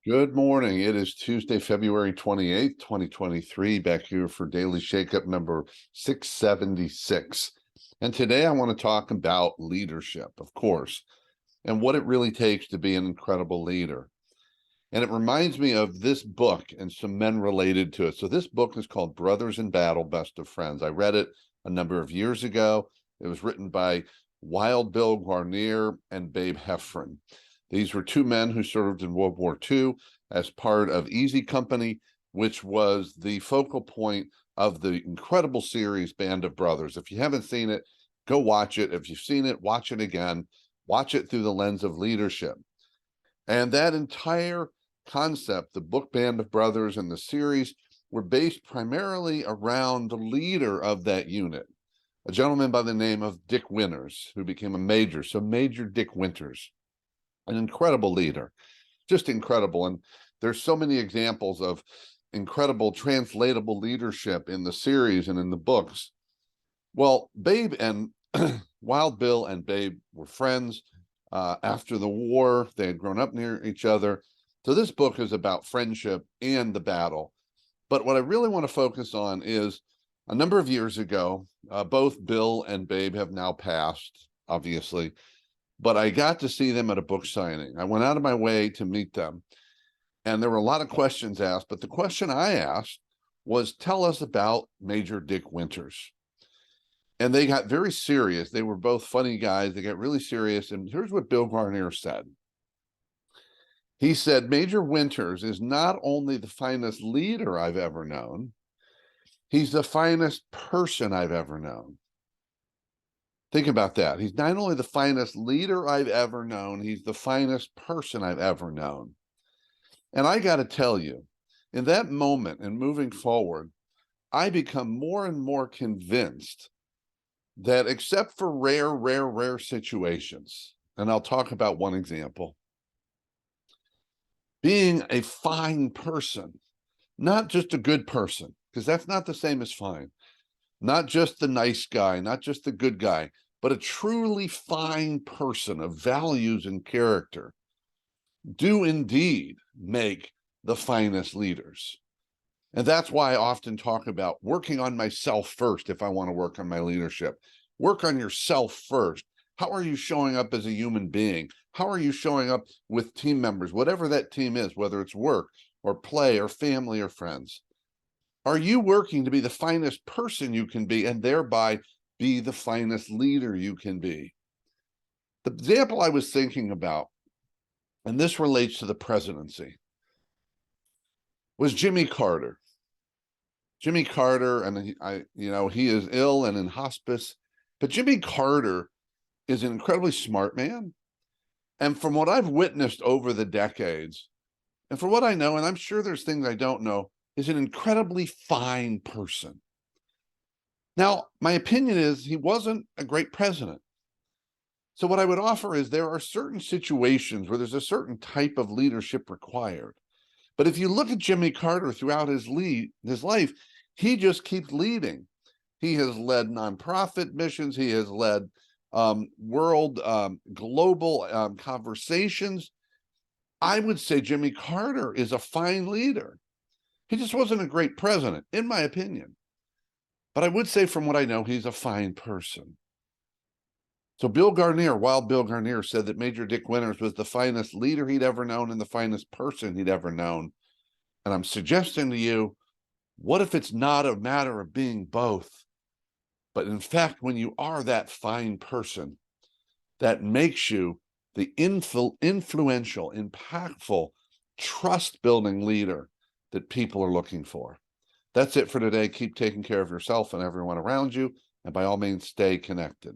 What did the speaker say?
Good morning. It is Tuesday, February 28th, 2023, back here for Daily Shakeup number 676. And today I want to talk about leadership, of course, and what it really takes to be an incredible leader. And it reminds me of this book and some men related to it. So this book is called Brothers in Battle, Best of Friends. I read it a number of years ago. It was written by Wild Bill Guarnere and Babe Heffron. These were two men who served in World War II as part of Easy Company, which was the focal point of the incredible series Band of Brothers. If you haven't seen it, go watch it. If you've seen it, watch it again. Watch it through the lens of leadership. And that entire concept, the book Band of Brothers and the series, were based primarily around the leader of that unit, a gentleman by the name of Dick Winters, who became a major. So Major Dick Winters, an incredible leader, just incredible. And there's so many examples of incredible translatable leadership in the series and in the books. Well, Babe and Wild Bill and Babe were friends. After the war, they had grown up near each other. So this book is about friendship and the battle. But what I really want to focus on is a number of years ago, both Bill and Babe have now passed, obviously, but I got to see them at a book signing. I went out of my way to meet them, and there were a lot of questions asked, but the question I asked was, tell us about Major Dick Winters. And they got very serious. They were both funny guys. They got really serious. And here's what Bill Guarnere said. He said, Major Winters is not only the finest leader I've ever known, he's the finest person I've ever known. Think about that. He's not only the finest leader I've ever known, he's the finest person I've ever known. And I got to tell you, in that moment and moving forward, I become more and more convinced that except for rare situations, and I'll talk about one example, being a fine person, not just a good person, because that's not the same as fine, not just the nice guy, not just the good guy, but a truly fine person of values and character do indeed make the finest leaders. And that's why I often talk about working on myself first if I want to work on my leadership. Work on yourself first. How are you showing up as a human being? How are you showing up with team members, whatever that team is, whether it's work or play or family or friends? Are you working to be the finest person you can be and thereby be the finest leader you can be? The example I was thinking about, and this relates to the presidency, was Jimmy Carter. Jimmy Carter, and he is ill and in hospice, but Jimmy Carter is an incredibly smart man. And from what I've witnessed over the decades, and from what I know, and I'm sure there's things I don't know, is an incredibly fine person. Now, my opinion is he wasn't a great president. So what I would offer is there are certain situations where there's a certain type of leadership required. But if you look at Jimmy Carter throughout his life, he just keeps leading. He has led nonprofit missions. He has led global conversations. I would say Jimmy Carter is a fine leader. He just wasn't a great president, in my opinion. But I would say from what I know, he's a fine person. So Bill Guarnere, Wild Bill Guarnere, said that Major Dick Winters was the finest leader he'd ever known and the finest person he'd ever known. And I'm suggesting to you, what if it's not a matter of being both? But in fact, when you are that fine person, that makes you the influential, impactful, trust-building leader that people are looking for. That's it for today. Keep taking care of yourself and everyone around you, and by all means, stay connected.